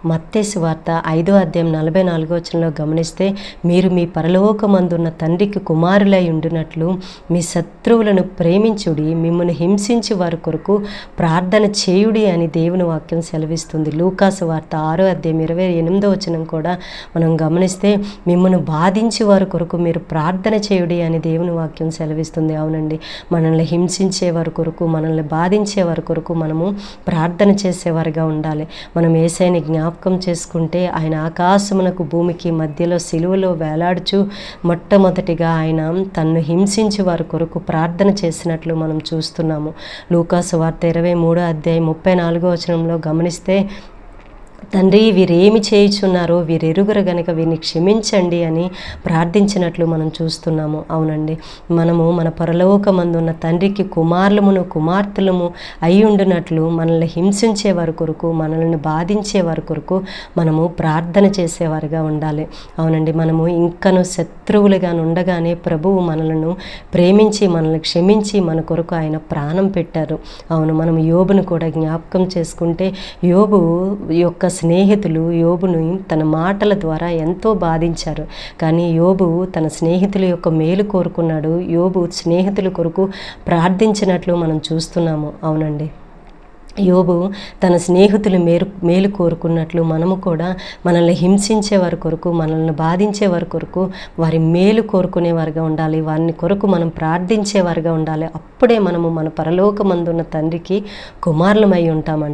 మత్తయి సువార్త 5వ అధ్యాయం 44వ వచనంలో గమనిస్తే, మీరు మీ పరలోకమందున్న తండ్రికి కుమారులై ఉండునట్లు మీ శత్రువులను ప్రేమించుడి, మిమ్మల్ని హింసించి వారి కొరకు ప్రార్థన చేయుడి అని దేవుని వాక్యం సెలవిస్తుంది. లూకాసు వార్త 6వ అధ్యాయం 28వ వచనం కూడా మనం గమనిస్తే, మిమ్మల్ని బాధించి వారి కొరకు మీరు ప్రార్థన చేయుడి అని దేవుని వాక్యం సెలవిస్తుంది. అవునండి, మనల్ని హింసించే వారి కొరకు, మనల్ని బాధించే వారి కొరకు మనము ప్రార్థన చేసేవారిగా ఉండాలి. మనం యేసయ్యని జ్ఞాపకం చేసుకుంటే, ఆయన ఆకాశమునకు భూమికి మధ్యలో సిలువలో వేలాడుచు మొట్టమొదటిగా ఆయన తన్ను హింసించి వారి కొరకు ప్రార్థన చేసినట్లు మనం చూస్తున్నాము. లూకాసు వార్త 23వ అధ్యాయం 34వ వచనంలో గమనిస్తే, తండ్రి వీరేమి చేయుచున్నారో వీరెరుగురు గనుక వీరిని క్షమించండి అని ప్రార్థించినట్లు మనం చూస్తున్నాము. అవునండి, మనము మన పరలోకమందున్న తండ్రికి కుమారులమును కుమార్తెలము అయి ఉండునట్లు మనల్ని హింసించే వారి కొరకు, మనల్ని బాధించే వారి కొరకు మనము ప్రార్థన చేసేవారిగా ఉండాలి. అవునండి, మనము ఇంకను శత్రువులుగా ఉండగానే ప్రభువు మనలను ప్రేమించి మనల్ని క్షమించి మన కొరకు ఆయన ప్రాణం పెట్టారు. అవును, మనం యోబును కూడా జ్ఞాపకం చేసుకుంటే, యోబు యొక్క స్నేహితులు యోబును తన మాటల ద్వారా ఎంతో బాధించారు. కానీ యోబు తన స్నేహితుల యొక్క మేలు కోరుకున్నాడు. యోబు స్నేహితుల కొరకు ప్రార్థించినట్లు మనం చూస్తున్నాము. అవునండి, యోబు తన స్నేహితులు మేలు కోరుకున్నట్లు మనము కూడా మనల్ని హింసించే వారి కొరకు, మనల్ని బాధించే వారి కొరకు వారి మేలు కోరుకునేవారుగా ఉండాలి. వారిని కొరకు మనం ప్రార్థించేవారుగా ఉండాలి. అప్పుడే మనము మన పరలోకమందున్న తండ్రికి కుమారులమై ఉంటామండి.